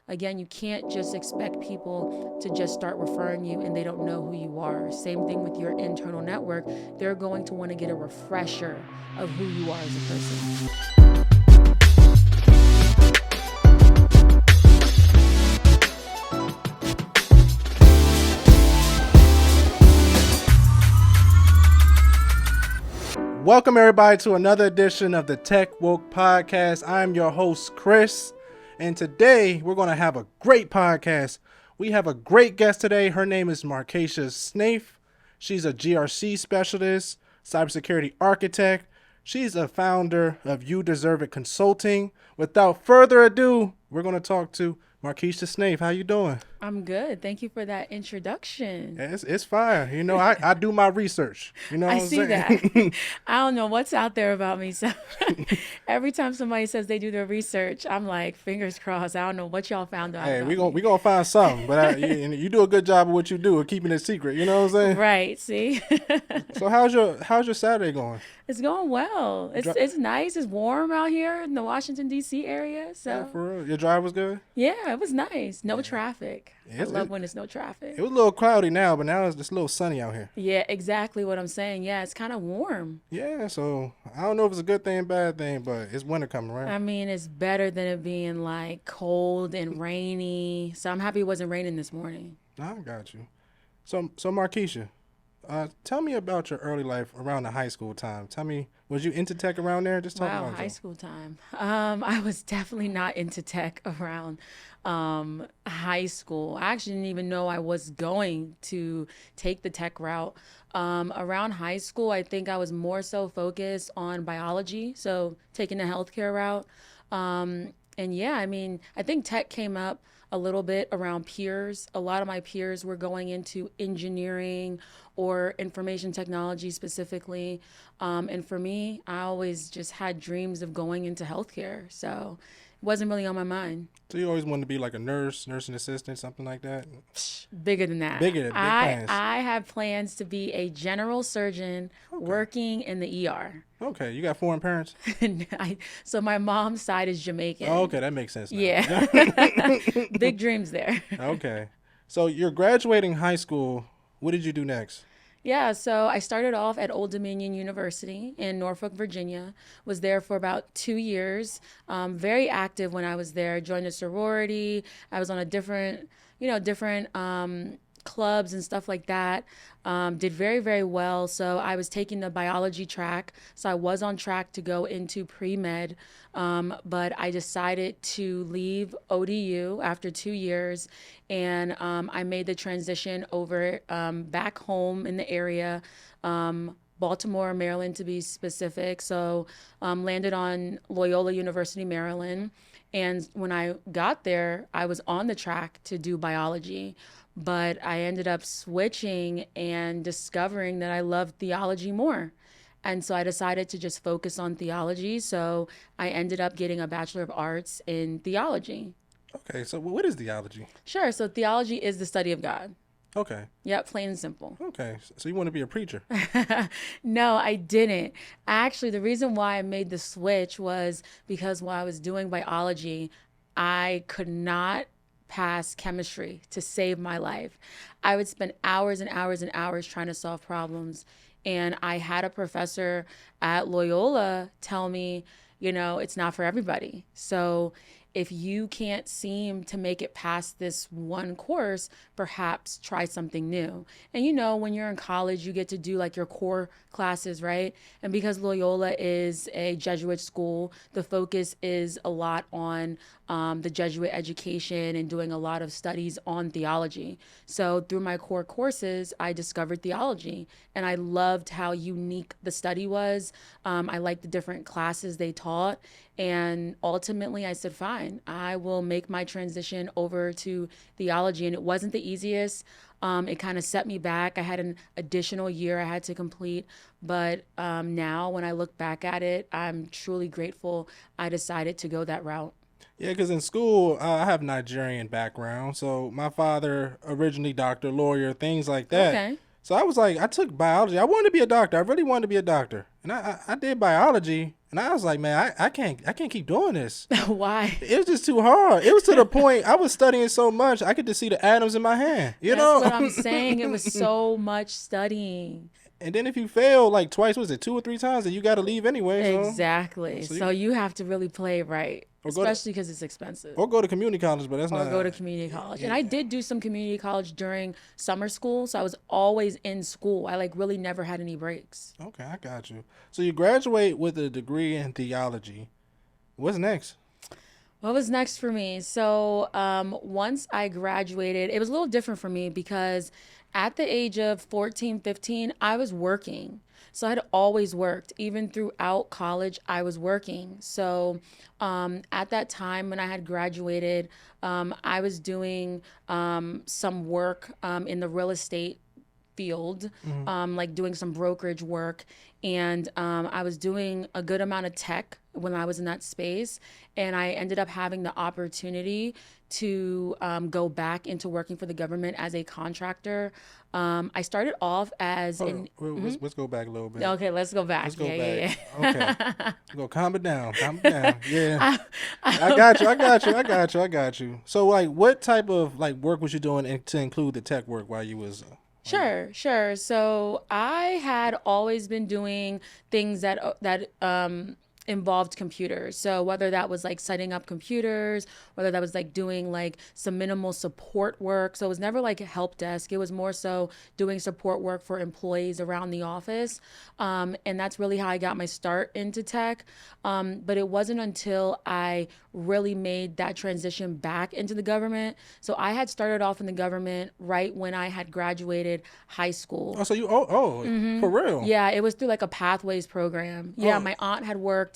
again, you can't just expect people to just start referring you and they don't know who you are. Same thing with your internal network. They're going to want to get a refresher of who you are as a person. Welcome everybody to another edition of the Tech Woke Podcast. I'm your host, Chris, and today we're going to have a great podcast. We have a great guest today. Her name is Markeisha Snaith. She's a GRC specialist, cybersecurity architect. She's a founder of You Deserve It Consulting. Without further ado, we're going to talk to Markeisha Snaith. How you doing? I'm good. Thank you for that introduction. Yeah, it's fire. You know, I do my research. You know what I I'm see saying? that. I don't know what's out there about me. So every time somebody says they do their research, I'm like, fingers crossed. I don't know what y'all found out. Hey, about we gonna find something, but you do a good job of what you do of keeping it secret. You know what I'm saying? Right. See, So how's your Saturday going? it's going well. It's nice. It's warm out here in the Washington D.C. area. Yeah, So for real. Your drive was good. yeah, it was nice. No traffic. I It's- love when it's no traffic. It was a little cloudy now, but now it's just a little sunny out here. Yeah, exactly what I'm saying. Yeah, it's kind of warm. Yeah, so I don't know if it's a good thing, bad thing, but it's winter coming, right? I mean, it's better than it being like cold and rainy. So I'm happy it wasn't raining this morning. I got you. So Markeisha, tell me about your early life around the high school time. Tell me, was you into tech around there? Just talk Wow, about high it. school time. I was definitely not into tech around high school. I actually didn't even know I was going to take the tech route. Around high school, I think I was more so focused on biology, so taking the healthcare route. And yeah, I mean, I think tech came up a little bit around peers. A lot of my peers were going into engineering or information technology specifically. And for me, I always just had dreams of going into healthcare. So it wasn't really on my mind. So you always wanted to be like a nurse, nursing assistant, something like that? Bigger than that. Big plans. I have plans to be a general surgeon working in the ER. Okay, you got foreign parents? So my mom's side is Jamaican. Oh, okay, that makes sense now. Yeah. Big dreams there. Okay. So you're graduating high school. What did you do next? Yeah, so I started off at Old Dominion University in Norfolk, Virginia. Was there for about 2 years. Very active when I was there. Joined a sorority. I was on a different clubs and stuff like that. Did very, very well. So I was taking the biology track. So I was on track to go into pre-med. But I decided to leave ODU after 2 years. And I made the transition over back home in the area. Baltimore, Maryland to be specific. So landed on Loyola University, Maryland. And when I got there, I was on the track to do biology, but I ended up switching and discovering that I loved theology more. And so I decided to just focus on theology. So I ended up getting a Bachelor of Arts in theology. Okay, so what is theology? Sure. So theology is the study of God. Okay, Yep, plain and simple. okay. So you want to be a preacher? No, I didn't. Actually, the reason why I made the switch was because while I was doing biology, I could not pass chemistry to save my life. I would spend hours and hours and hours trying to solve problems. And I had a professor at Loyola tell me, it's not for everybody. So if you can't seem to make it past this one course, perhaps try something new. And when you're in college, you get to do like your core classes, right? And because Loyola is a Jesuit school, the focus is a lot on the Jesuit education and doing a lot of studies on theology. So through my core courses, I discovered theology and I loved how unique the study was. I liked the different classes they taught. And ultimately I said, fine, I will make my transition over to theology. And it wasn't the easiest. It kind of set me back. I had an additional year I had to complete. But now when I look back at it, I'm truly grateful I decided to go that route. Yeah, because in school, I have Nigerian background. So my father, originally doctor, lawyer, things like that. Okay. So I was like, I took biology. I wanted to be a doctor. I really wanted to be a doctor, and I did biology, and I was like, man, I can't keep doing this. Why? It was just too hard. It was to the point I was studying so much I could just see the atoms in my hand. You That's know. what I'm saying. It was so much studying. And then if you fail like twice, was it 2 or 3 times, then you got to leave anyway. Exactly. So So you have to really play right, or go to especially because it's expensive. or go to community college, but that's Or not. go to community college. And Yeah. I did do some community college during summer school, so I was always in school. I like really never had any breaks. Okay, I got you. So you graduate with a degree in theology. What's next? What was next for me? So, once I graduated, it was a little different for me because at the age of 14, 15, I was working. So I had always worked. Even throughout college, I was working. So, at that time when I had graduated, I was doing some work in the real estate field, Hmm. like doing some brokerage work. And I was doing a good amount of tech when I was in that space. And I ended up having the opportunity to go back into working for the government as a contractor. I started off as Hold an. on. Let's go back a little bit. Okay, let's go back. Let's go Yeah, back. yeah, Okay. yeah. Go calm it down. Calm it down. Yeah. I, I got you. I got you. I got you. I got you. So like, what type of like work was you doing to include the tech work while you was? While you, Sure, sure. So I had always been doing things that involved computers. So whether that was like setting up computers, whether that was like doing like some minimal support work. So it was never like a help desk. It was more so doing support work for employees around the office. And that's really how I got my start into tech. But it wasn't until I really made that transition back into the government. So I had started off in the government right when I had graduated high school. oh, so you for real? Yeah, it was through like a pathways program. Yeah, Oh, my aunt had worked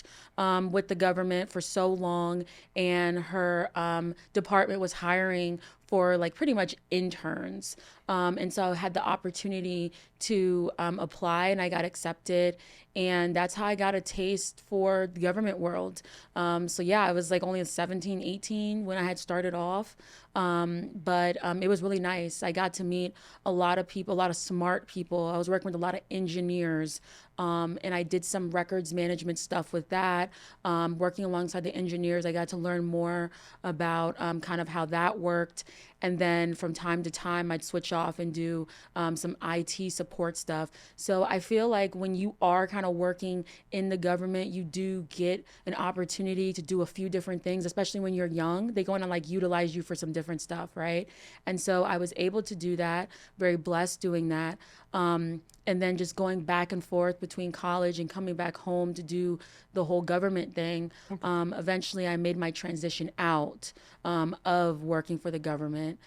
with the government for so long, and her department was hiring for like pretty much interns. And so I had the opportunity to apply, and I got accepted. And that's how I got a taste for the government world. So yeah, I was like only 17, 18 when I had started off. But it was really nice. I got to meet a lot of people, a lot of smart people. I was working with a lot of engineers. And I did some records management stuff with that. Working alongside the engineers, I got to learn more about kind of how that worked. And then from time to time, I'd switch off and do some IT support stuff. So I feel like when you are kind of working in the government, you do get an opportunity to do a few different things, especially when you're young. They go in and like utilize you for some different stuff, right? And so I was able to do that, very blessed doing that. And then just going back and forth between college and coming back home to do the whole government thing. Eventually, I made my transition out of working for the government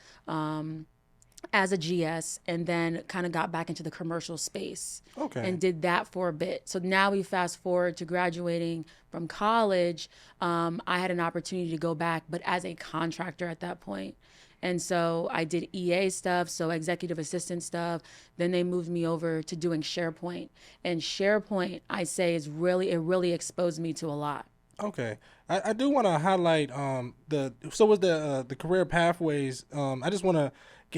as a GS, and then kind of got back into the commercial space okay. and did that for a bit. So now we fast forward to graduating from college. I had an opportunity to go back, but as a contractor at that point. And so I did EA stuff, so executive assistant stuff. Then they moved me over to doing SharePoint. And SharePoint, I say, it really exposed me to a lot. Okay. I do want to highlight was the career pathways. I just want to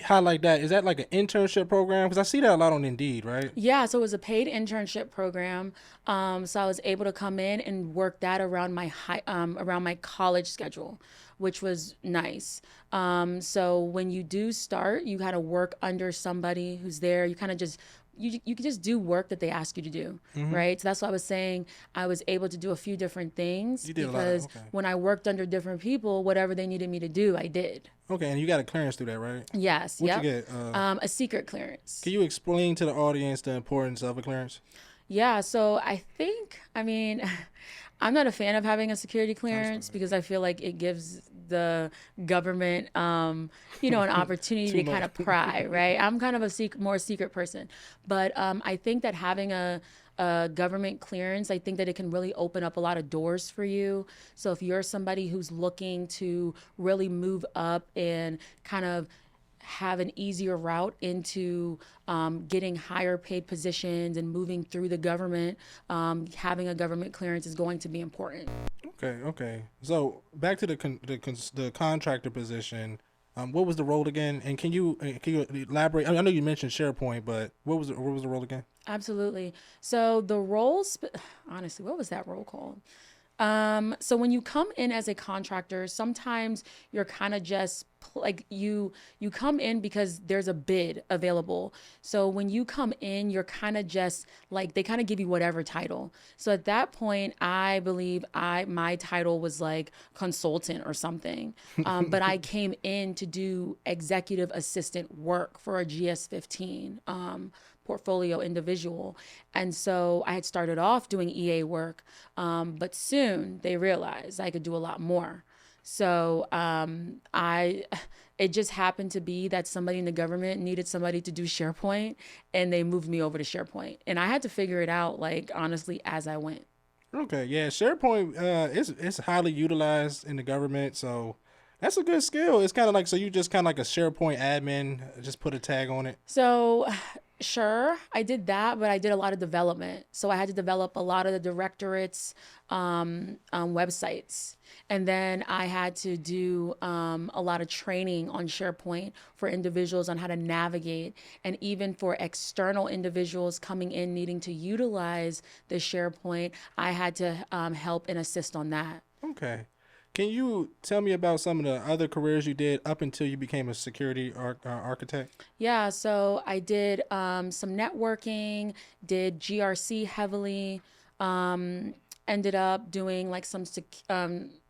highlight that. Is that like an internship program? Because I see that a lot on Indeed, right? Yeah, so it was a paid internship program. So I was able to come in and work that around around my college schedule, which was nice. So when you do start, you kind of work under somebody who's there. You kind of just you can just do work that they ask you to do, Mm-hmm. right? So that's why I was saying I was able to do a few different things You did a lot. because Okay. when I worked under different people, whatever they needed me to do, I did. Okay, and you got a clearance through that, right? Yes, What you yep. get? A secret clearance. Can you explain to the audience the importance of a clearance? Yeah, so I mean, I'm not a fan of having a security clearance Understand. because I feel like it gives the government, an opportunity Too to kind much. of pry, right? I'm kind of a more secret person, but I think that having a government clearance, I think that it can really open up a lot of doors for you. So if you're somebody who's looking to really move up and kind of have an easier route into getting higher paid positions and moving through the government, having a government clearance is going to be important. Okay, okay. So back to the contractor position. What was the role again? And can you elaborate? I know you mentioned SharePoint, but what was the role again? Absolutely. So the roles, honestly, what was that role called? So when you come in as a contractor, sometimes you're kind of just like you come in because there's a bid available. So when you come in, you're kind of just like they kind of give you whatever title. So at that point, I believe I my title was like consultant or something. But I came in to do executive assistant work for a GS15. Portfolio individual. And so I had started off doing EA work, but soon they realized I could do a lot more. So it just happened to be that somebody in the government needed somebody to do SharePoint, and they moved me over to SharePoint. And I had to figure it out, like honestly, as I went. Okay, yeah, SharePoint it's highly utilized in the government, so that's a good skill. It's kind of like so you just kind of like a SharePoint admin, just put a tag on it. So, sure, I did that, but I did a lot of development. So I had to develop a lot of the directorates, websites. And then I had to do a lot of training on SharePoint for individuals on how to navigate, and even for external individuals coming in needing to utilize the SharePoint, I had to help and assist on that. Okay. Can you tell me about some of the other careers you did up until you became a architect? Yeah, so I did some networking, did GRC heavily, um, ended up doing like some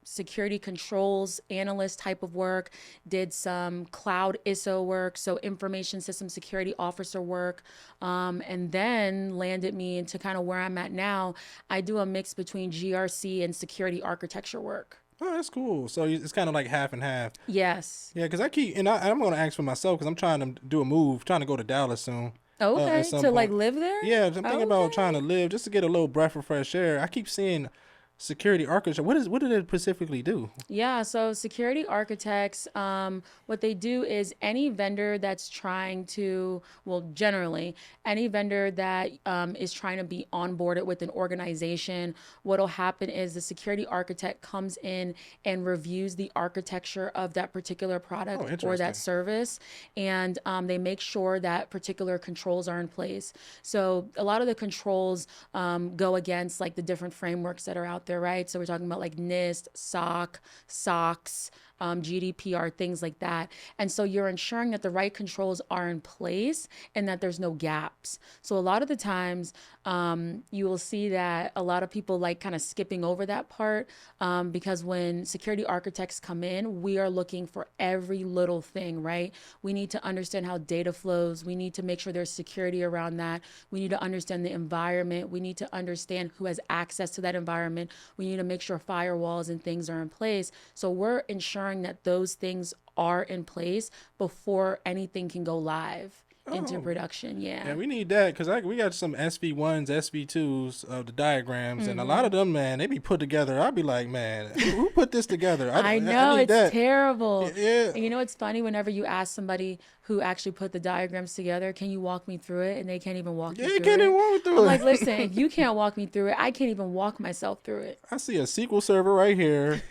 security controls analyst type of work, did some cloud ISO work, so information system security officer work, and then landed me into kind of where I'm at now. I do a mix between GRC and security architecture work. Oh, that's cool. So it's kind of like half and half. Yes. Yeah, because I'm going to ask for myself because I'm trying to do a move, trying to go to Dallas soon. At Okay, some to like point. live there? Yeah, I'm thinking about trying Okay. to live just to get a little breath of fresh air. I keep seeing security architecture. What did it specifically do? Yeah, so security architects, what they do is any vendor that's trying to, well, generally, any vendor that is trying to be onboarded with an organization, what'll happen is the security architect comes in and reviews the architecture of that particular Oh, product or that interesting. service, and they make sure that particular controls are in place. So a lot of the controls go against like the different frameworks that are out there, right? So we're talking about like NIST, SOC, SOX, GDPR, things like that. And so you're ensuring that the right controls are in place and that there's no gaps. So a lot of the times you will see that a lot of people like kind of skipping over that part because when security architects come in, we are looking for every little thing, right? We need to understand how data flows. We need to make sure there's security around that. We need to understand the environment. We need to understand who has access to that environment. We need to make sure firewalls and things are in place. So we're ensuring that those things are in place before anything can go live into Oh, production. yeah, Yeah. we need that because we got some SV1s, SV2s of the diagrams, and a lot of them, man, they be put together. I'll be like, man, who put this together? I I know need it's that. terrible. Yeah, And you know, it's funny whenever you ask somebody who actually put the diagrams together, can you walk me through it? And they can't even walk yeah, you you through can't even it. walk I'm through like, it. listen, if you can't walk me through it, I can't even walk myself through it. I see a SQL server right here.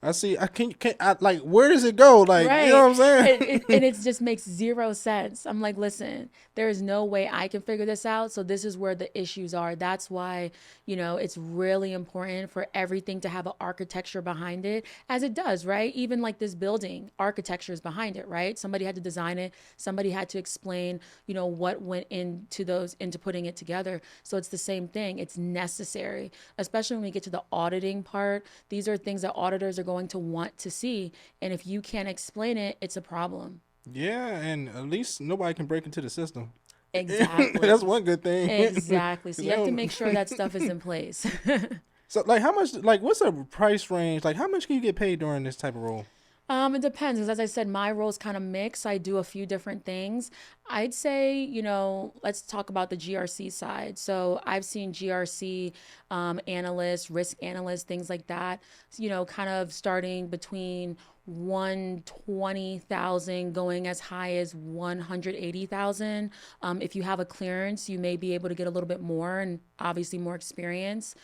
I see. Like, where does it go? Like, you know Right. what I'm And saying? it just makes zero sense. I'm like, listen, there is no way I can figure this out. So this is where the issues are. That's why, it's really important for everything to have an architecture behind it, as it does, right? Even like this building, architecture is behind it, right? Somebody had to design it. Somebody had to explain, what went into putting it together. So it's the same thing. It's necessary, especially when we get to the auditing part. These are things that auditors are going to want to see. And if you can't explain it, it's a problem. Yeah, and at least nobody can break into the system. That's Exactly. one good thing. Exactly. So 'Cause you they have to make don't. sure that stuff is in place. So, like, how much? Like, what's a price range? Like, how much can you get paid during this type of role? It depends because as I said, my role's kind of mixed. I do a few different things. I'd say, let's talk about the GRC side. So I've seen GRC analysts, risk analysts, things like that, kind of starting between 120,000 going as high as 180,000. If you have a clearance, you may be able to get a little bit more, and obviously more experience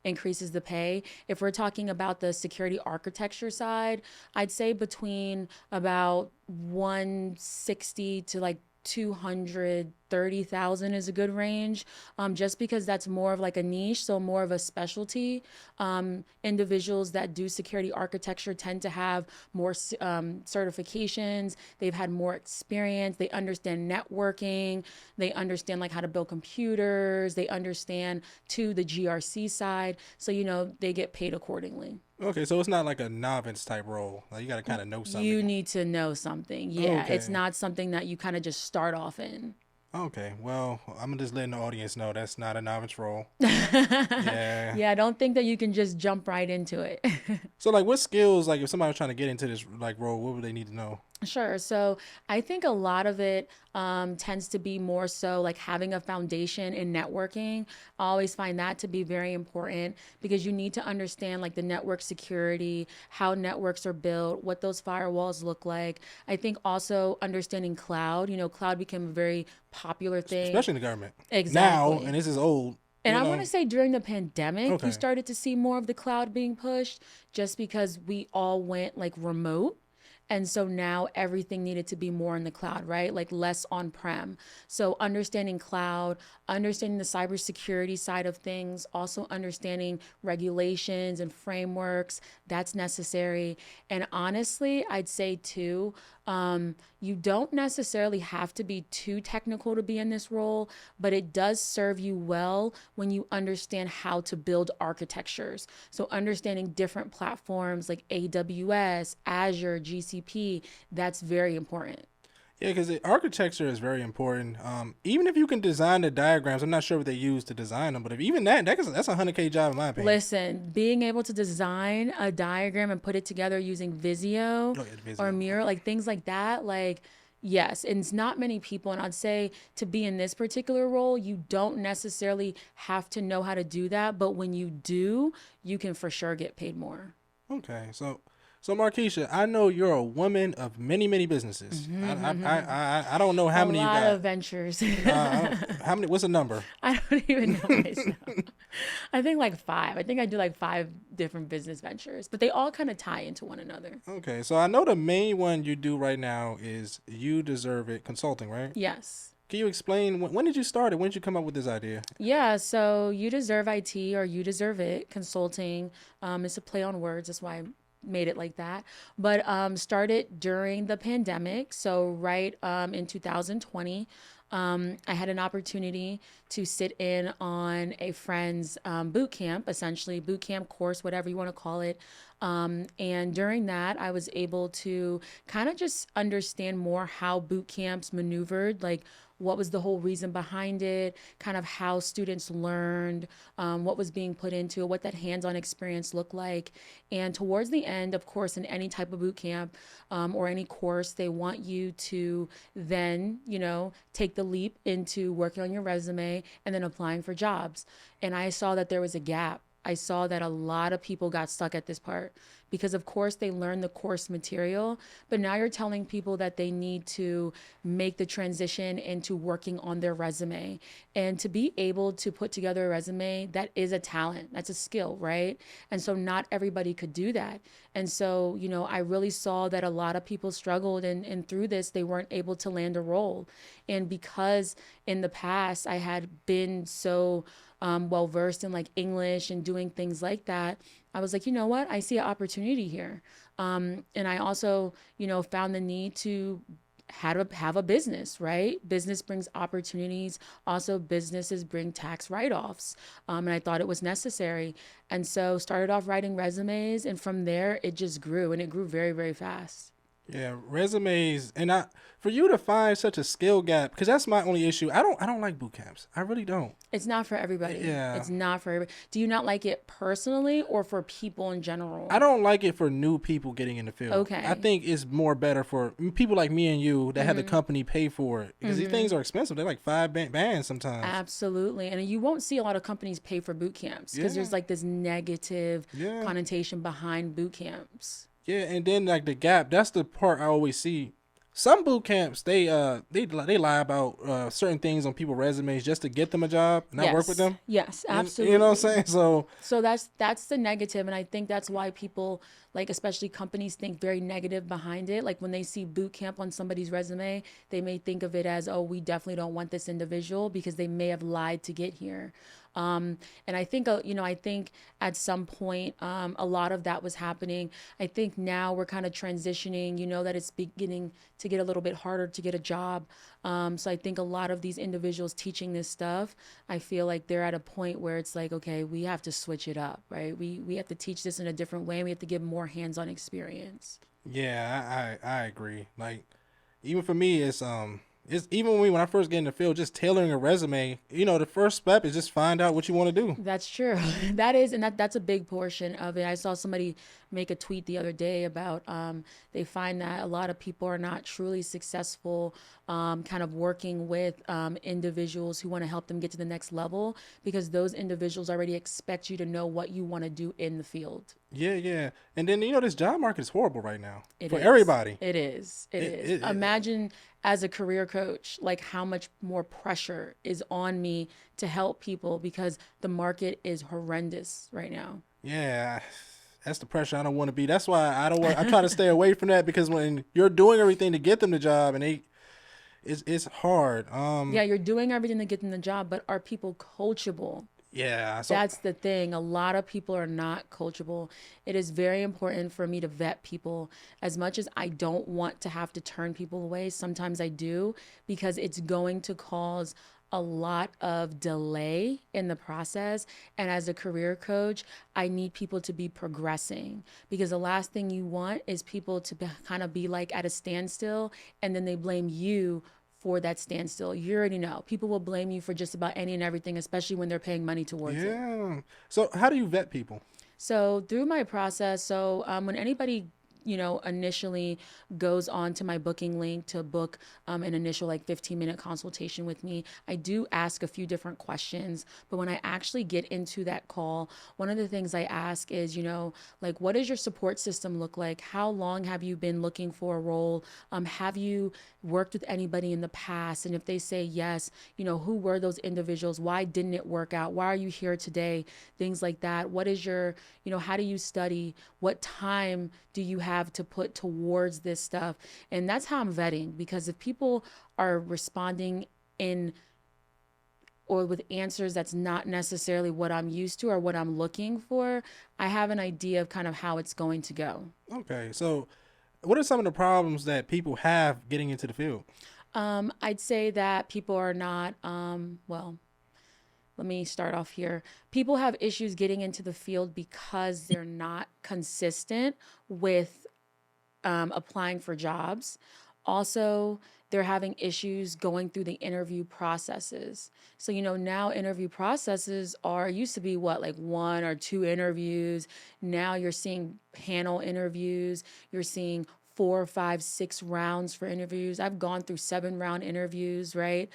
increases the pay. If we're talking about the security architecture side, I'd say between about 160 to like 230,000 is a good range, just because that's more of like a niche, so more of a specialty. Individuals that do security architecture tend to have more certifications. They've had more experience. They understand networking. They understand like how to build computers. They understand too the GRC side. So, they get paid accordingly. Okay, so it's not like a novice type role. Like you got to kind of know You something. need to know something. Yeah, it's Okay. not something that you kind of just start off in. Okay. Well, I'm just letting the audience know that's not a novice role. Yeah. Yeah, I don't think that you can just jump right into it. So like, what skills? Like, if somebody was trying to get into this like role, what would they need to know? Sure. So I think a lot of it tends to be more so like having a foundation in networking. I always find that to be very important because you need to understand like the network security, how networks are built, what those firewalls look like. I think also understanding cloud. Cloud became a very popular thing. Especially in the government now, and Exactly. this is old. And I want to say during the pandemic, you Okay. started to see more of the cloud being pushed just because we all went like remote. And so now everything needed to be more in the cloud, right? Like less on prem. So understanding cloud, understanding the cybersecurity side of things, also understanding regulations and frameworks, that's necessary. And honestly, I'd say too, you don't necessarily have to be too technical to be in this role, but it does serve you well when you understand how to build architectures. So understanding different platforms like AWS, Azure, GCP, that's very important. Yeah, because the architecture is very important. Even if you can design the diagrams, I'm not sure what they use to design them, but if even that's a 100K job in my opinion. Listen, being able to design a diagram and put it together using Visio Oh yeah, the or Visio. Miro, like things like that, like yes, and it's not many people. And I'd say to be in this particular role, you don't necessarily have to know how to do that, but when you do, you can for sure get paid more. Okay, so Markeisha, I know you're a woman of many many businesses. I don't know how A many you lot got. of ventures. How many? What's the number? I don't even know myself. I think like five. I think I do like five different business ventures, but they all kind of tie into one another. Okay, so I know the main one you do right now is You Deserve It Consulting, right? Yes. Can you explain when did you start it? When did you come up with this idea? Yeah, so you deserve IT or you deserve it consulting. It's a play on words. That's why I made it like that. But started during the pandemic. So right in 2020, I had an opportunity to sit in on a friend's boot camp, essentially boot camp course, whatever you want to call it. And during that, I was able to kind of just understand more how boot camps maneuvered, like what was the whole reason behind it, kind of how students learned, what was being put into it, what that hands-on experience looked like. And towards the end, of course, in any type of boot camp or any course, they want you to then, take the leap into working on your resume and then applying for jobs. And I saw that there was a gap. I saw that a lot of people got stuck at this part because, of course, they learned the course material, but now you're telling people that they need to make the transition into working on their resume. And to be able to put together a resume, that is a talent, that's a skill, right? And so not everybody could do that. And so, I really saw that a lot of people struggled, and through this, they weren't able to land a role. And because in the past I had been so well versed in like English and doing things like that, I was like, you know what? I see an opportunity here. And I also, found the need to have a business, right? Business brings opportunities. Also, businesses bring tax write-offs. And I thought it was necessary. And so started off writing resumes. And from there, it just grew, and it grew very, very fast. Yeah, resumes, and for you to find such a skill gap, because that's my only issue. I don't like boot camps. I really don't. It's not for everybody. Yeah, It's not for everybody. Do you not like it personally or for people in general? I don't like it for new people getting in the field. I Okay. think it's more better for people like me and you that have the company pay for it, because these things are expensive. They're like bands sometimes. Absolutely. And you won't see a lot of companies pay for boot camps because Yeah, there's like this negative yeah. connotation behind boot camps. Yeah, and then like the gap, that's the part I always see. Some boot camps, they lie about certain things on people's resumes just to get them a job and not work with Yes, them. yes, And you know what I'm absolutely. saying? So So that's the negative, and I think that's why people, like, especially companies, think very negative behind it. Like when they see boot camp on somebody's resume, they may think of it as, oh, we definitely don't want this individual because they may have lied to get here. And I think, I think at some point, a lot of that was happening. I think now we're kind of transitioning, that it's beginning to get a little bit harder to get a job. So I think a lot of these individuals teaching this stuff, I feel like they're at a point where it's like, okay, we have to switch it up, right? We have to teach this in a different way, and we have to give more hands-on experience. yeah, I agree. Like even for me, it's even when I first get in the field, just tailoring a resume. The first step is just find out what you want to do. That's true. That is, and that's a big portion of it. I saw somebody make a tweet the other day about they find that a lot of people are not truly successful, kind of working with individuals who want to help them get to the next level because those individuals already expect you to know what you want to do in the field. Yeah, yeah. And then this job market is horrible right now It for is. everybody. It is. It It, is. it, it Imagine as a career coach, like how much more pressure is on me to help people because the market is horrendous right now. yeah, that's the pressure I don't want to be. That's why I don't want. I try to stay away from that because when you're doing everything to get them the job and it's hard. Yeah, you're doing everything to get them the job, but are people coachable? Yeah. So That's the thing. A lot of people are not coachable. It is very important for me to vet people. As much as I don't want to have to turn people away, sometimes I do because it's going to cause a lot of delay in the process. And as a career coach, I need people to be progressing because the last thing you want is people to kind of be like at a standstill and then they blame you for that standstill. You already know. People will blame you for just about any and everything, especially when they're paying money towards it. yeah. So how do you vet people? So through my process, when anybody initially goes on to my booking link to book an initial like 15-minute consultation with me, I do ask a few different questions. But when I actually get into that call, one of the things I ask is, like, what does your support system look like? How long have you been looking for a role? Have you worked with anybody in the past? And if they say yes, who were those individuals? Why didn't it work out? Why are you here today? Things like that. What is your, how do you study? What time do you have to put towards this stuff? And that's how I'm vetting, because if people are responding in or with answers that's not necessarily what I'm used to or what I'm looking for, I have an idea of kind of how it's going to go. Okay. So what are some of the problems that people have getting into the field? I'd say that people are not, let me start off here. People have issues getting into the field because they're not consistent with applying for jobs. Also, they're having issues going through the interview processes. So, now interview processes are used to be what, like one or two interviews. Now you're seeing panel interviews, you're seeing 4, 5, 6 rounds for interviews. I've gone through 7 round interviews, right?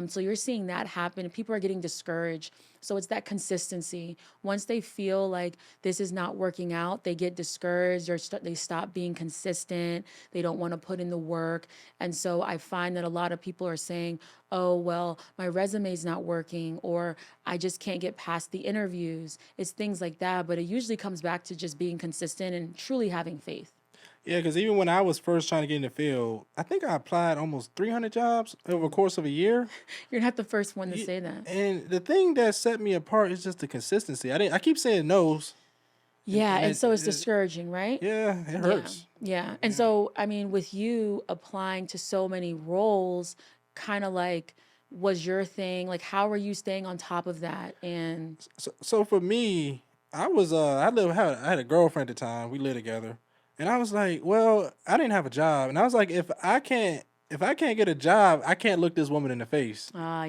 So you're seeing that happen. People are getting discouraged. So it's that consistency. Once they feel like this is not working out, they get discouraged or they stop being consistent. They don't want to put in the work. And so I find that a lot of people are saying, oh, well, my resume is not working, or I just can't get past the interviews. It's things like that. But it usually comes back to just being consistent and truly having faith. Yeah, because even when I was first trying to get in the field, I think I applied almost 300 jobs over the course of a year. You're not the first one to say that. And the thing that set me apart is just the consistency. I keep saying no's, Yeah, and and so it's discouraging, right? yeah, it Yeah, hurts. yeah. And Yeah. so, I mean, with you applying to so many roles, kind of like was your thing, like how were you staying on top of that? And So for me, I had a girlfriend at the time. We lived together, and I was like, well, I didn't have a job, and I was like, if I can't get a job, I can't look this woman in the face. yeah.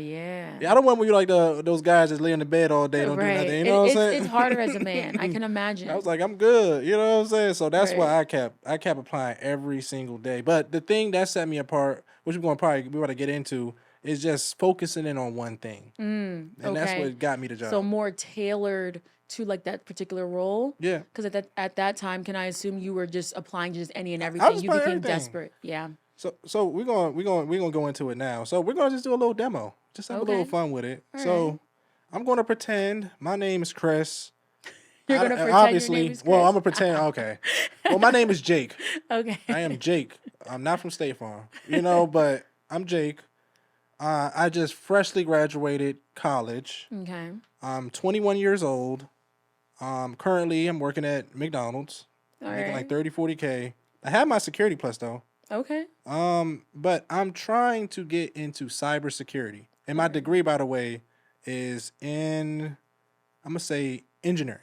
Yeah, I don't want when you like those guys that lay in the bed all day, don't do nothing. Right. You It, know what it's it's I'm harder as a man. I saying? can I was imagine. like, I'm good. You know what I'm saying? So that's Right. why I kept applying every single day. But the thing that set me apart, which we want to get into, is just focusing in on one thing, and that's Okay. what got me the So job. more tailored to like that particular role? Yeah, Because at that time, can I assume you were just applying to just any and I was everything? just You playing became everything. desperate. Yeah. So we're gonna go into it now. So we're gonna just do a little demo, just have a little Okay. fun with it. All right. So I'm gonna pretend my name is Chris. You're gonna pretend your name Obviously, is well, I'm Chris. gonna pretend. Okay, well, my name is Jake. I am Okay. Jake. I'm not from State Farm, but I'm Jake. I just freshly graduated college. Okay. I'm 21 years old. Currently, I'm working at McDonald's, All making like right. 30, 40K. I have my security plus though. Okay. But I'm trying to get into cybersecurity. And All my right. degree, by the way, is in, I'm gonna say engineering.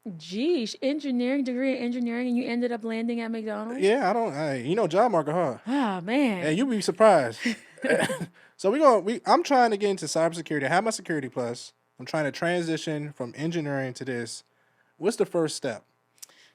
Geesh, engineering degree in engineering, and you ended up landing at McDonald's. Yeah, I don't, job market, huh? Ah, And man. you'll be surprised. So I'm trying to get into cybersecurity. I have my security plus. I'm trying to transition from engineering to this. What's the first step?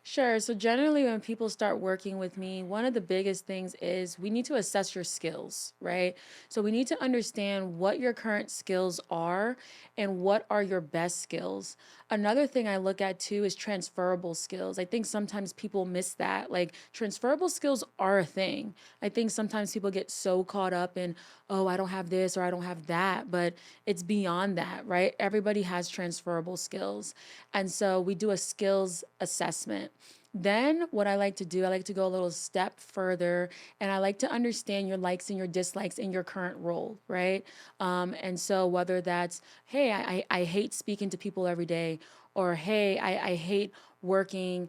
Sure. So generally, when people start working with me, one of the biggest things is we need to assess your skills, right? So we need to understand what your current skills are and what are your best skills. Another thing I look at too is transferable skills. I think sometimes people miss that. Like transferable skills are a thing. I think sometimes people get so caught up in, oh, I don't have this or I don't have that, but it's beyond that, right? Everybody has transferable skills. And so we do a skills assessment. Then, what I like to do, I like to go a little step further and I like to understand your likes and your dislikes in your current role, right? And so, whether that's, hey, I hate speaking to people every day, or hey, I hate working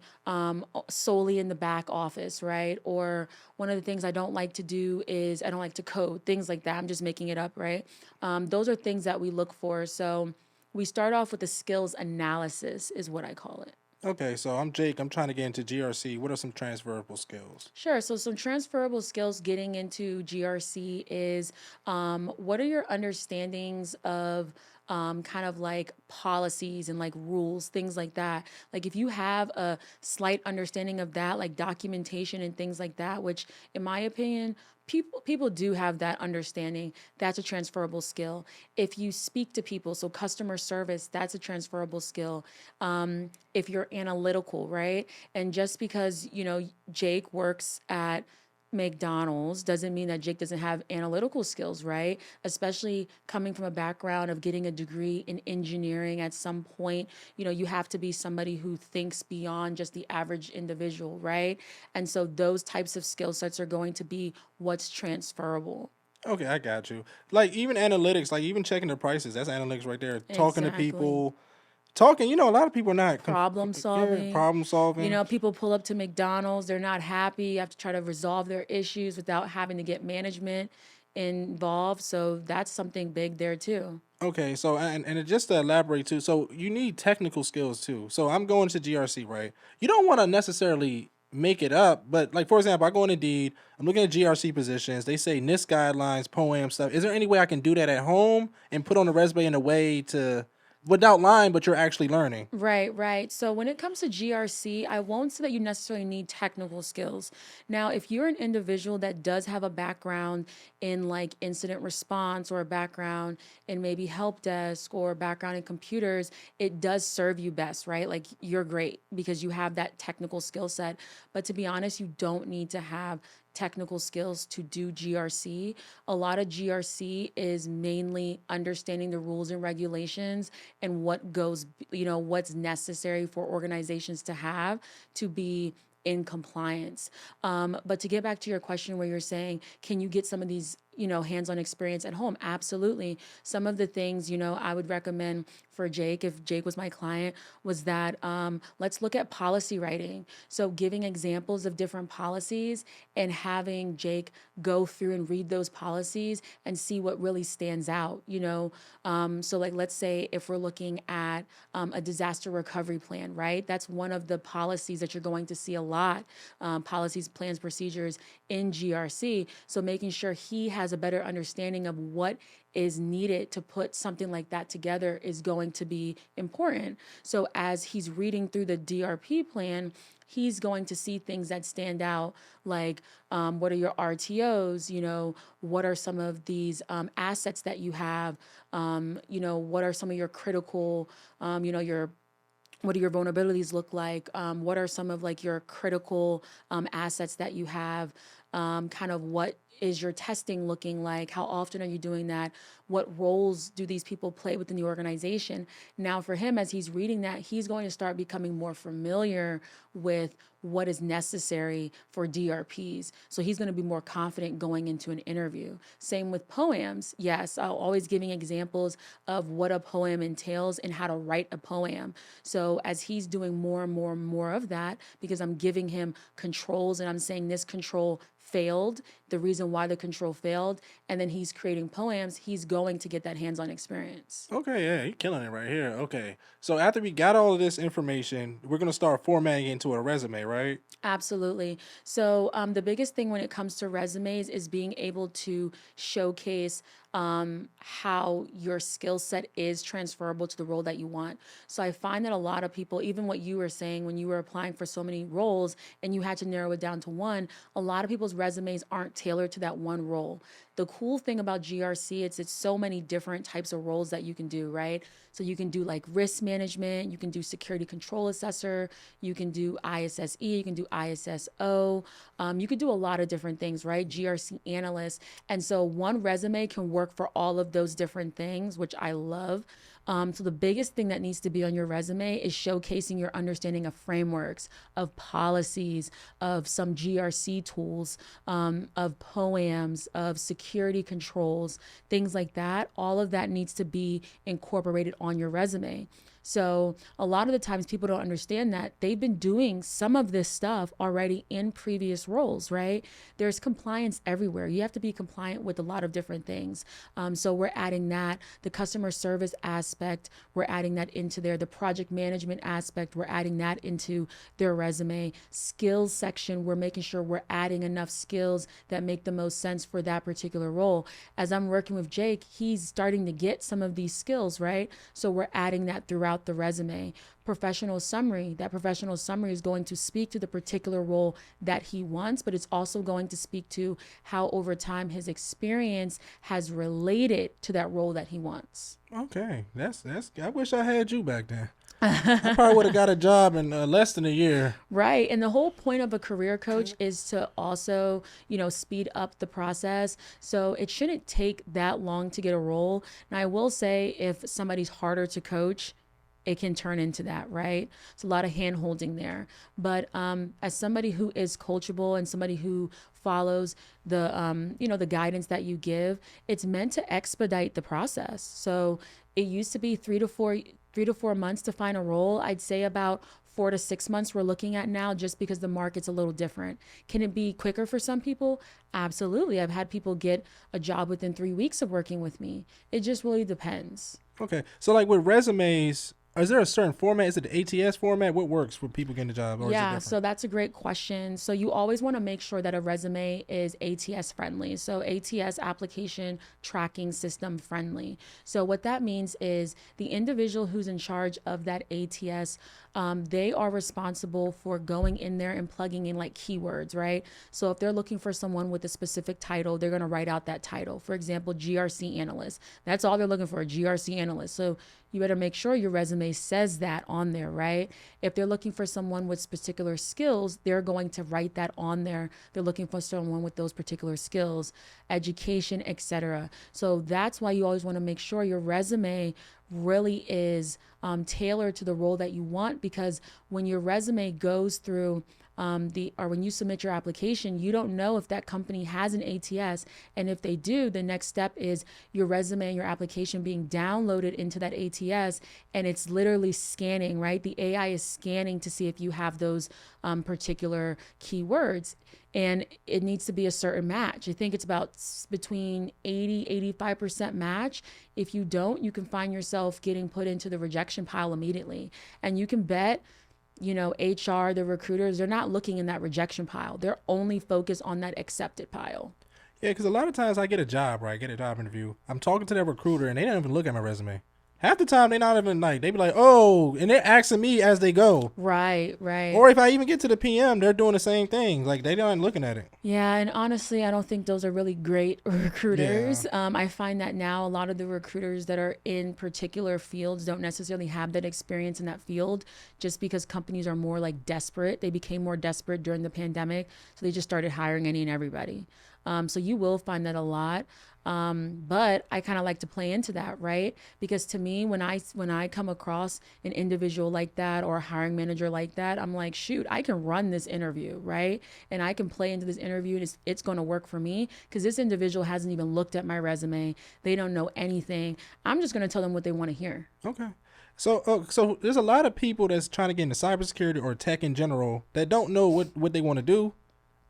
solely in the back office, right? Or one of the things I don't like to do is I don't like to code, things like that. I'm just making it up, right? Those are things that we look for. So, we start off with a skills analysis, is what I call it. Okay, so I'm Jake. I'm trying to get into GRC. What are some transferable skills? Sure. So, some transferable skills getting into GRC is what are your understandings of kind of like policies and like rules, things like that? Like, if you have a slight understanding of that, like documentation and things like that, which, in my opinion, people do have that understanding, that's a transferable skill. If you speak to people, so customer service, that's a transferable skill. If you're analytical, right? And just because Jake works at McDonald's doesn't mean that Jake doesn't have analytical skills, right? Especially coming from a background of getting a degree in engineering at some point, you have to be somebody who thinks beyond just the average individual, right? And so those types of skill sets are going to be what's transferable. Okay, I got you. Like even analytics, like even checking the prices, that's analytics right there. Talking to Exactly. people, a lot of people are not, Problem yeah, solving. problem solving. People pull up to McDonald's, they're not happy. You have to try to resolve their issues without having to get management involved. So that's something big there too. Okay, so and just to elaborate too, so you need technical skills too. So I'm going to GRC, right? You don't want to necessarily make it up, but like for example, I go on Indeed, I'm looking at GRC positions. They say NIST guidelines, POAM stuff. Is there any way I can do that at home and put on a resume in a way to without lying, but you're actually learning? Right, right. So when it comes to GRC, I won't say that you necessarily need technical skills. Now, if you're an individual that does have a background in like incident response or a background in maybe help desk or a background in computers, it does serve you best, right? Like you're great because you have that technical skill set. But to be honest, you don't need to have technical skills to do GRC. A lot of GRC is mainly understanding the rules and regulations and what's necessary for organizations to have to be in compliance. But to get back to your question where you're saying, can you get some of these, hands-on experience at home? Absolutely. Some of the things, I would recommend for Jake, if Jake was my client, was that let's look at policy writing. So giving examples of different policies and having Jake go through and read those policies and see what really stands out, so like let's say if we're looking at a disaster recovery plan, right? That's one of the policies that you're going to see a lot, policies, plans, procedures in GRC. So making sure he has a better understanding of what is needed to put something like that together is going to be important. So as he's reading through the DRP plan, he's going to see things that stand out, like what are your RTOs, what are some of these assets that you have, what are some of your critical, your What do your vulnerabilities look like? What are some of like your critical assets that you have? Kind of what is your testing looking like? How often are you doing that? What roles do these people play within the organization? Now, for him, as he's reading that, he's going to start becoming more familiar with what is necessary for DRPs. So he's going to be more confident going into an interview. Same with poems. Yes, I'll always giving examples of what a poem entails and how to write a poem. So as he's doing more and more and more of that, because I'm giving him controls and I'm saying this control failed, the reason why the control failed, and then he's creating poems, he's going to get that hands-on experience. Okay, yeah, you're killing it right here. Okay. So after we got all of this information, we're going to start formatting it into a resume, right? Absolutely. So the biggest thing when it comes to resumes is being able to showcase how your skill set is transferable to the role that you want. So I find that a lot of people, even what you were saying when you were applying for so many roles and you had to narrow it down to one, a lot of people's resumes aren't tailored to that one role. The cool thing about GRC, it's so many different types of roles that you can do, right? So you can do like risk management, you can do security control assessor, you can do ISSE, you can do ISSO, you could do a lot of different things, right? GRC analyst. And so one resume can work for all of those different things, which I love. So the biggest thing that needs to be on your resume is showcasing your understanding of frameworks, of policies, of some GRC tools, of POAMs, of security controls, things like that. All of that needs to be incorporated on your resume. So a lot of the times people don't understand that they've been doing some of this stuff already in previous roles, right? There's compliance everywhere. You have to be compliant with a lot of different things. So we're adding that, the customer service aspect, we're adding that into there, the project management aspect, we're adding that into their resume. Skills section, we're making sure we're adding enough skills that make the most sense for that particular role. As I'm working with Jake, he's starting to get some of these skills, right? So we're adding that throughout the resume. Professional summary, that professional summary is going to speak to the particular role that he wants, but it's also going to speak to how over time his experience has related to that role that he wants. Okay, that's. I wish I had you back then. I probably would have got a job in less than a year. Right. And the whole point of a career coach is to also, speed up the process. So it shouldn't take that long to get a role. And I will say, if somebody's harder to coach, it can turn into that, right? It's a lot of hand holding there. But as somebody who is coachable and somebody who follows the guidance that you give, it's meant to expedite the process. So it used to be 3 to 4 months to find a role. I'd say about 4 to 6 months we're looking at now, just because the market's a little different. Can it be quicker for some people? Absolutely. I've had people get a job within 3 weeks of working with me. It just really depends. Okay, so like with resumes, is there a certain format? Is it the ATS format? What works for people getting a job? Or Yeah, is it so that's a great question. So you always want to make sure that a resume is ATS friendly. So ATS, application tracking system friendly. So what that means is the individual who's in charge of that ATS, they are responsible for going in there and plugging in like keywords, right? So if they're looking for someone with a specific title, they're going to write out that title. For example, GRC analyst. That's all they're looking for, a GRC analyst. So you better make sure your resume says that on there, right? If they're looking for someone with particular skills, they're going to write that on there. They're looking for someone with those particular skills, education, etc. So that's why you always want to make sure your resume really is tailored to the role that you want, because when your resume goes through or when you submit your application, you don't know if that company has an ATS. And if they do, the next step is your resume and your application being downloaded into that ATS, and it's literally scanning, right? The AI is scanning to see if you have those particular keywords, and it needs to be a certain match. I think it's about between 80-85% match. If you don't, you can find yourself getting put into the rejection pile immediately. And you can bet, HR, the recruiters, they're not looking in that rejection pile. They're only focused on that accepted pile. Yeah, because a lot of times I get a job, right? Get a job interview. I'm talking to that recruiter and they don't even look at my resume. half the time they not even like, they be like, oh, and they're asking me as they go. Right, right. Or if I even get to the PM, they're doing the same thing. Like they not looking at it. Yeah, and honestly, I don't think those are really great Yeah. recruiters. I find that now a lot of the recruiters that are in particular fields don't necessarily have that experience in that field just because companies are more like desperate. They became more desperate during the pandemic, so they just started hiring any and everybody. So you will find that a lot. But I kind of like to play into that, right? Because to me, when I come across an individual like that or a hiring manager like that, I'm like, shoot, I can run this interview, right? And I can play into this interview, and it's going to work for me because this individual hasn't even looked at my resume. They don't know anything. I'm just going to tell them what they want to hear. Okay. So there's a lot of people that's trying to get into cybersecurity or tech in general that don't know what they want to do.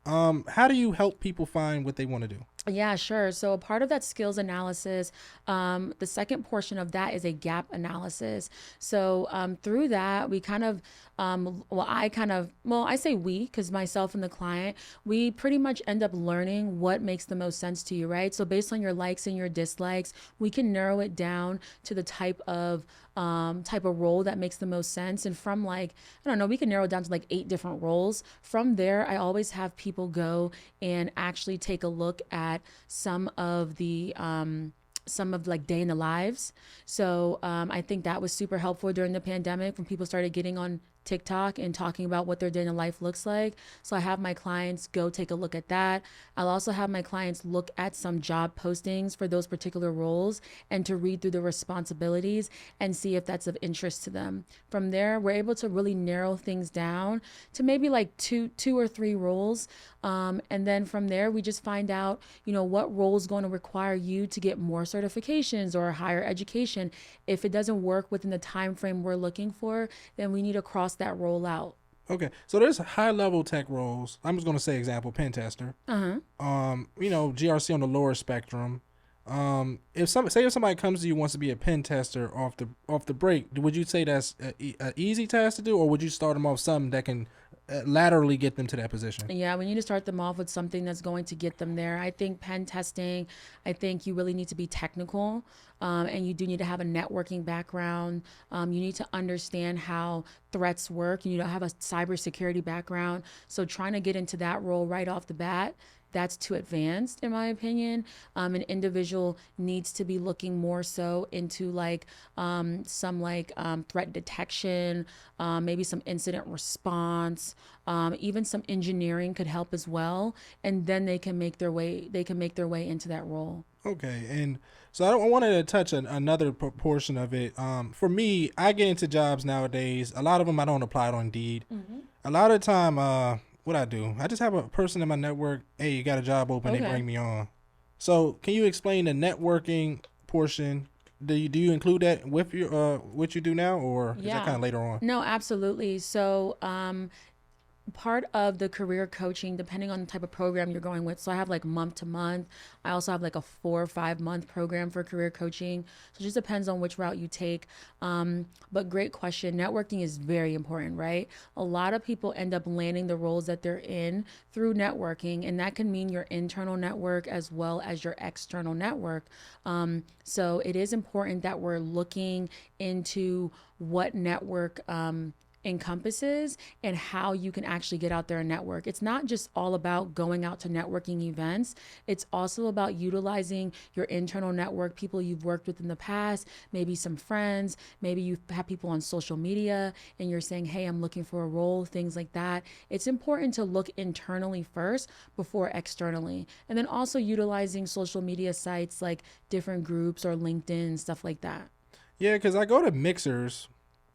How do you help people find what they want to do? Yeah, sure. So a part of that skills analysis, the second portion of that is a gap analysis. So through that, we kind of, I say we, because myself and the client, we pretty much end up learning what makes the most sense to you, right? So based on your likes and your dislikes, we can narrow it down to the type of role that makes the most sense. And from like, I don't know, we can narrow it down to like 8 different roles. From there, I always have people go and actually take a look at some of like day in the lives. So I think that was super helpful during the pandemic when people started getting on TikTok and talking about what their day in the life looks like. So I have my clients go take a look at that. I'll also have my clients look at some job postings for those particular roles and to read through the responsibilities and see if that's of interest to them. From there, we're able to really narrow things down to maybe like two or 3 roles. And then from there, we just find out, what role is going to require you to get more certifications or higher education. If it doesn't work within the time frame we're looking for, then we need to cross that role out. Okay, so there's high level tech roles. I'm just gonna say example, pen tester. GRC on the lower spectrum. If somebody comes to you wants to be a pen tester off the break, would you say that's a easy task to do, or would you start them off something that can laterally get them to that position? Yeah, we need to start them off with something that's going to get them there. I think pen testing, I think you really need to be technical, and you do need to have a networking background. You need to understand how threats work. You need to have a cybersecurity background. So trying to get into that role right off the bat, that's too advanced in my opinion. An individual needs to be looking more so into like some like threat detection, maybe some incident response, even some engineering could help as well, and then they can make their way into that role. Okay, and so I wanted to touch another portion of it. For me, I get into jobs nowadays. A lot of them I don't apply on Indeed. Mm-hmm. A lot of the time, what I do, I just have a person in my network. Hey, you got a job open? They bring me on. So, can you explain the networking portion? Do you include that with your what you do now, or is that kind of later on? No, absolutely. So part of the career coaching, depending on the type of program you're going with. So I have like month to month. I also have like a 4 or 5 month program for career coaching. So it just depends on which route you take. But great question. Networking is very important, right? A lot of people end up landing the roles that they're in through networking, and that can mean your internal network as well as your external network. So it is important that we're looking into what network encompasses and how you can actually get out there and network. It's not just all about going out to networking events. It's also about utilizing your internal network, people you've worked with in the past, maybe some friends, maybe you have people on social media and you're saying, hey, I'm looking for a role, things like that. It's important to look internally first before externally. And then also utilizing social media sites like different groups or LinkedIn, stuff like that. Yeah, because I go to Mixers.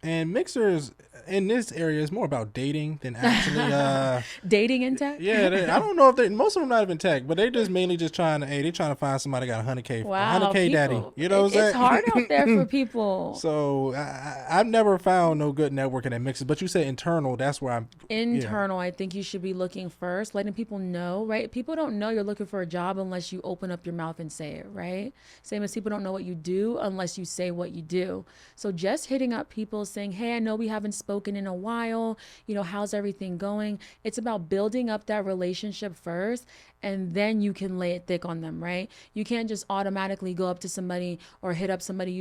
And Mixers in this area is more about dating than actually dating in tech. Yeah, I don't know if most of them not even tech, but they just mainly just trying to they trying to find somebody that got 100K, wow, 100K people, daddy. You know what I'm saying? It's hard out there for people. So I've never found no good networking at Mixers. But you said internal. That's where I'm internal. I think you should be looking first, letting people know. Right? People don't know you're looking for a job unless you open up your mouth and say it. Right? Same as people don't know what you do unless you say what you do. So just hitting up people saying, hey, I know we haven't spoken in a while. How's everything going? It's about building up that relationship first, and then you can lay it thick on them, right? You can't just automatically go up to somebody or hit up somebody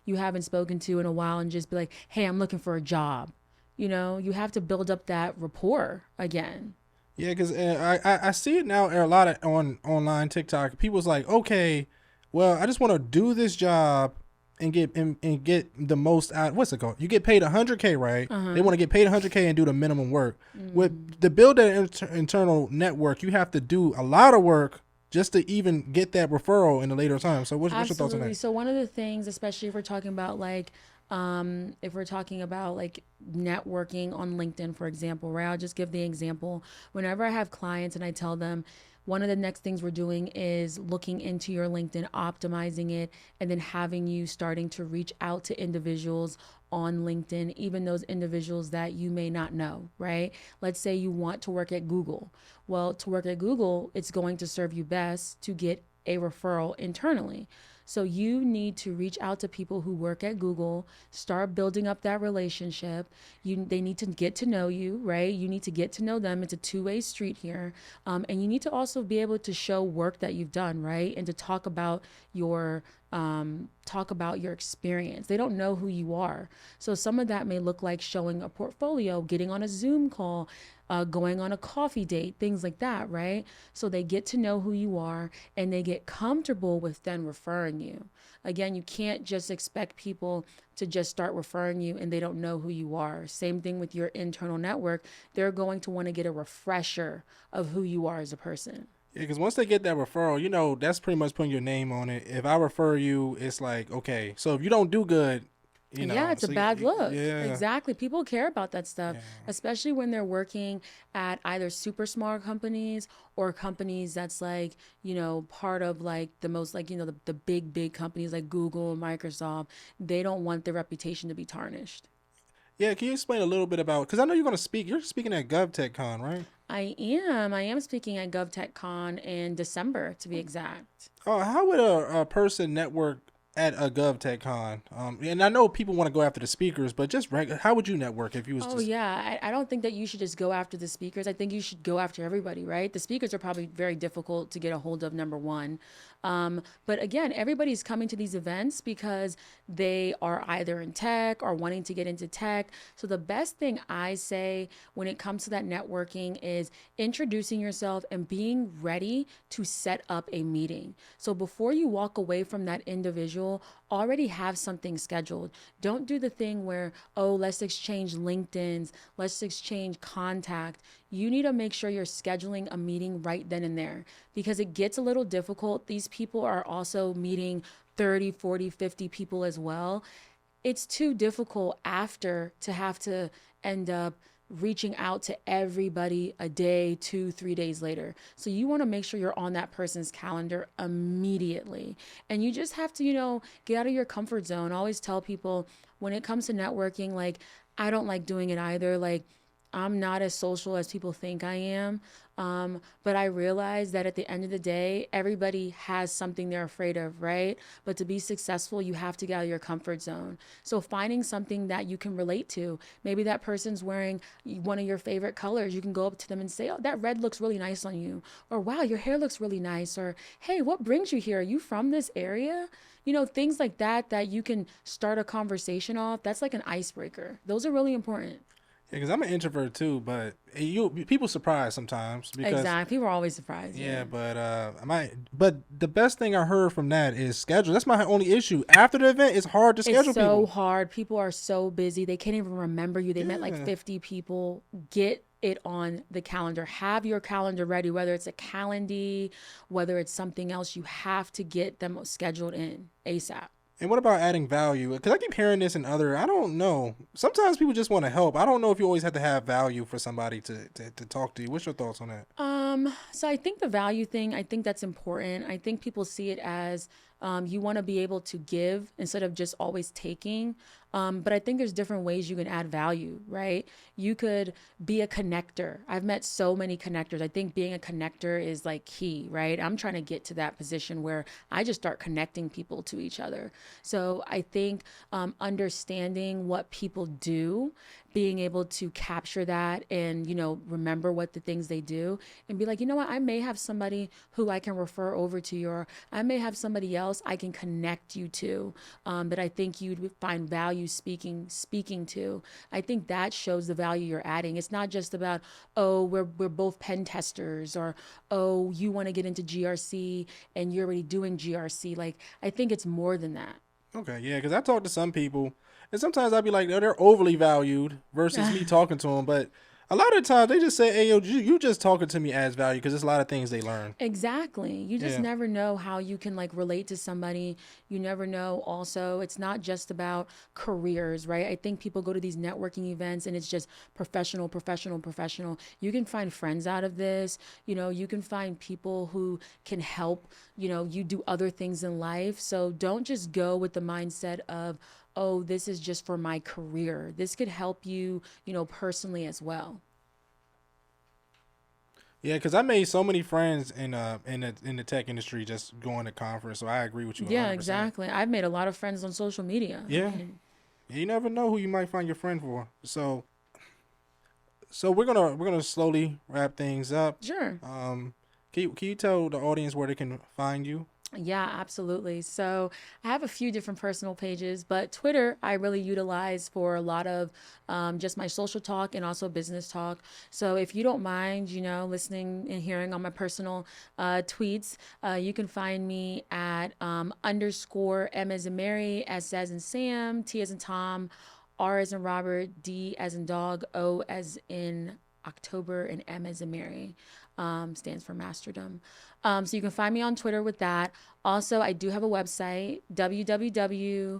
you haven't spoken to in a while and just be like, hey, I'm looking for a job. You have to build up that rapport again. Yeah, because I see it now a lot on online TikTok. People's like, okay, well, I just want to do this job and get the most out. What's it called? You get paid 100K, right? They want to get paid 100K and do the minimum work. With to build that internal network, you have to do a lot of work just to even get that referral in a later time. So what's your thoughts on that? So one of the things, especially if we're talking about like networking on LinkedIn, for example, right? I'll just give the example. Whenever I have clients and I tell them one of the next things we're doing is looking into your LinkedIn, optimizing it, and then having you starting to reach out to individuals on LinkedIn, even those individuals that you may not know, right? Let's say you want to work at Google. Well, to work at Google, it's going to serve you best to get a referral internally. So you need to reach out to people who work at Google, start building up that relationship. They need to get to know you, right? You need to get to know them. It's a two-way street here. And you need to also be able to show work that you've done, right? And to talk about your experience. They don't know who you are. So some of that may look like showing a portfolio, getting on a Zoom call, going on a coffee date, things like that, right? So they get to know who you are and they get comfortable with then referring you. Again, you can't just expect people to just start referring you and they don't know who you are. Same thing with your internal network. They're going to want to get a refresher of who you are as a person. Yeah, because once they get that referral, that's pretty much putting your name on it. If I refer you, it's like, okay, so if you don't do good, Yeah, it's a bad look. Yeah. Exactly. People care about that stuff, Yeah. especially when they're working at either super smart companies or companies that's like, part of like the most like, the big companies like Google and Microsoft. They don't want their reputation to be tarnished. Yeah, can you explain a little bit about, because I know you're speaking at GovTechCon, right? I am. I am speaking at GovTechCon in December, to be exact. Oh, how would a person network at a GovTechCon? And I know people want to go after the speakers, but just how would you network if you was Oh, just... yeah. I don't think that you should just go after the speakers. I think you should go after everybody, right? The speakers are probably very difficult to get a hold of, number one. But again, everybody's coming to these events because they are either in tech or wanting to get into tech. So the best thing I say when it comes to that networking is introducing yourself and being ready to set up a meeting. So before you walk away from that individual, already have something scheduled. Don't do the thing where, oh, let's exchange LinkedIn's, let's exchange contact. You need to make sure you're scheduling a meeting right then and there because it gets a little difficult. These people are also meeting 30, 40, 50 people as well. It's too difficult after to have to end up reaching out to everybody a day, 2, 3 days later. So you want to make sure you're on that person's calendar immediately. And you just have to, get out of your comfort zone. I always tell people when it comes to networking, like, I don't like doing it either. Like, I'm not as social as people think I am. But I realize that at the end of the day, everybody has something they're afraid of, right? But to be successful, you have to get out of your comfort zone. So finding something that you can relate to, maybe that person's wearing one of your favorite colors. You can go up to them and say, oh, that red looks really nice on you. Or, wow, your hair looks really nice. Or, hey, what brings you here? Are you from this area? Things like that you can start a conversation off. That's like an icebreaker. Those are really important. Yeah, because I'm an introvert too, but people surprise sometimes because Exactly. People are always surprised. yeah, but the best thing I heard from that is schedule. That's my only issue. After the event, it's hard to schedule It's so people. hard. People are so busy. They can't even remember you. They met like Yeah. 50 people. Get it on the calendar. Have your calendar ready, whether it's a Calendly, whether it's something else. You have to get them scheduled in ASAP. And what about adding value? Because I keep hearing this in I don't know. Sometimes people just want to help. I don't know if you always have to have value for somebody to talk to you. What's your thoughts on that? So I think the value thing, I think that's important. I think people see it as You want to be able to give instead of just always taking. But I think there's different ways you can add value, right? You could be a connector. I've met so many connectors. I think being a connector is like key, right? I'm trying to get to that position where I just start connecting people to each other. So I think understanding what people do, being able to capture that and, remember what the things they do and be like, you know what, I may have somebody who I can refer over to you, or I may have somebody else I can connect you to, that I think you'd find value speaking to. I think that shows the value you're adding. It's not just about, oh, we're both pen testers, or, oh, you want to get into GRC and you're already doing GRC. Like, I think it's more than that. Okay, yeah, because I talk to some people, and sometimes I'd be like, oh, they're overly valued versus me talking to them. But a lot of the times they just say, hey, yo, you just talking to me adds value because there's a lot of things they learn. Exactly. You just Yeah. never know how you can like relate to somebody. You never know. Also, it's not just about careers, right? I think people go to these networking events and it's just professional, professional, professional. You can find friends out of this. You can find people who can help, you do other things in life. So don't just go with the mindset of, oh, this is just for my career. This could help you, personally as well. Yeah, because I made so many friends in the tech industry just going to conference. So I agree with you Yeah, 100%. exactly. I've made a lot of friends on social media. I Yeah, mean, you never know who you might find your friend for. So we're gonna slowly wrap things up. sure. Can you tell the audience where they can find you? Yeah, absolutely. So I have a few different personal pages, but Twitter I really utilize for a lot of just my social talk and also business talk. So if you don't mind, listening and hearing on my personal tweets, you can find me at underscore M as in Mary, S as in Sam, T as in Tom, R as in Robert, D as in dog, O as in October, and M as in Mary. Stands for Masterdom. So you can find me on Twitter with that. Also, I do have a website, www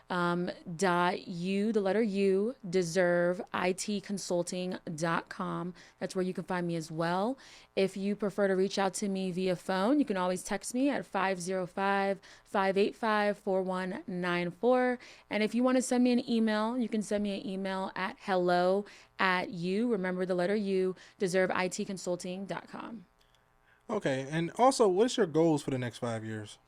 the letter U, deserveitconsulting.com. That's where you can find me as well. If you prefer to reach out to me via phone, you can always text me at 505-585-4194. And if you want to send me an email, you can send me an email at remember the letter U, deserveitconsulting.com. Okay, and also, what's your goals for the next 5 years?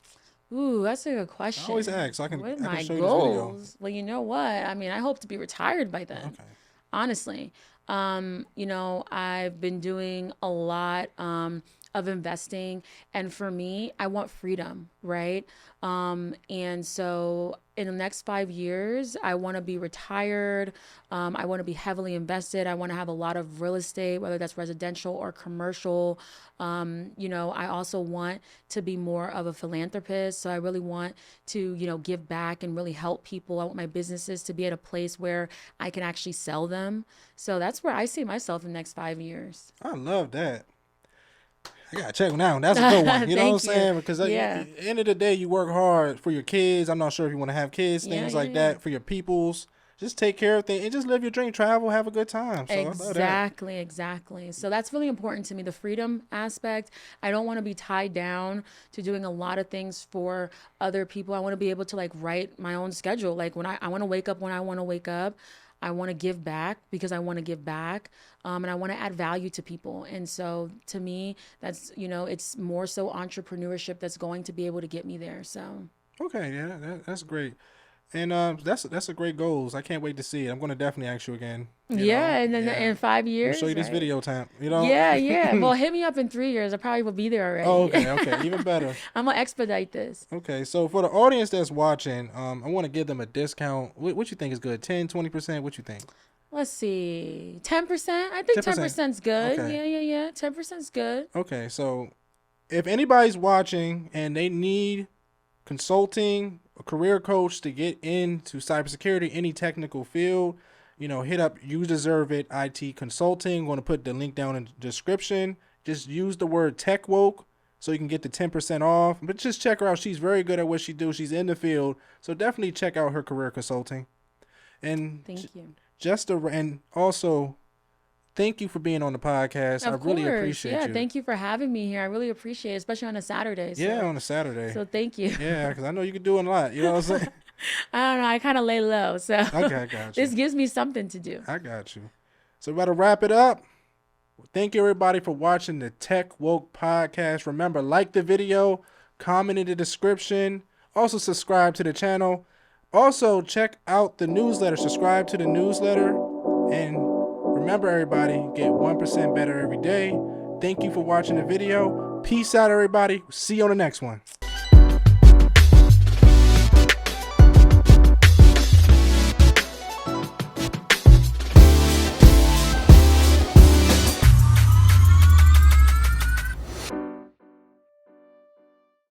Ooh, that's a good I always question. ask, so What are I can my show you this video. goals? Well, you know what? I mean, I hope to be retired by then, Okay. honestly. I've been doing a lot of investing, and for me, I want freedom, right? And so in the next 5 years, I want to be retired. I want to be heavily invested. I want to have a lot of real estate, whether that's residential or commercial. I also want to be more of a philanthropist. So I really want to, give back and really help people. I want my businesses to be at a place where I can actually sell them. So that's where I see myself in the next 5 years. I love that. I gotta check one out. That's a good one. You know what I'm Thank you. saying? Because at Yeah. the end of the day, you work hard for your kids. I'm not sure if you want to have kids, Yeah, things yeah, like yeah. that, for your peoples. Just take care of things and just live your dream. Travel, have a good time. So I love that. Exactly, exactly. So that's really important to me, the freedom aspect. I don't want to be tied down to doing a lot of things for other people. I want to be able to like write my own schedule. Like when I want to wake up when I want to wake up. I want to give back because I want to give back. And I want to add value to people. And so to me, that's, it's more so entrepreneurship that's going to be able to get me there. So. Okay, yeah, that's great. And that's a great goals. I can't wait to see it. I'm gonna definitely ask you again. Yeah, and then Yeah. in five Let me show you years, this right? video time. Yeah, yeah. Well, hit me up in 3 years. I probably will be there Oh, already. okay, even better. I'm gonna expedite this. Okay, so for the audience that's watching, I want to give them a discount. What you think is good? 10, 20%? What you think? Let's see, 10%. I think 10%. 10%'s good. Okay. Yeah, yeah, yeah. 10%'s good. Okay, so if anybody's watching and they need consulting, a career coach to get into cybersecurity, any technical field, hit up You Deserve It IT Consulting. I'm going to put the link down in the description. Just use the word tech woke so you can get the 10% off. But just check her out. She's very good at what she do. She's in the field. So definitely check out her career consulting. And Thank you. and also thank you for being on the podcast. I Of really course. appreciate Yeah. you. Thank you for having me here. I really appreciate it, especially on a Saturday. Yeah, So, on a Saturday. so thank you. Yeah, because I know you can do a lot. You know what I'm saying? I don't know. I kind of lay low. So Okay, I got you. this gives me something to do. I got you. So, about to wrap it up. Thank you, everybody, for watching the Tech Woke podcast. Remember, like the video, comment in the description. Also, subscribe to the channel. Also, check out the newsletter. Subscribe to the newsletter. And remember, everybody, get 1% better every day. Thank you for watching the video. Peace out, everybody. See you on the next one.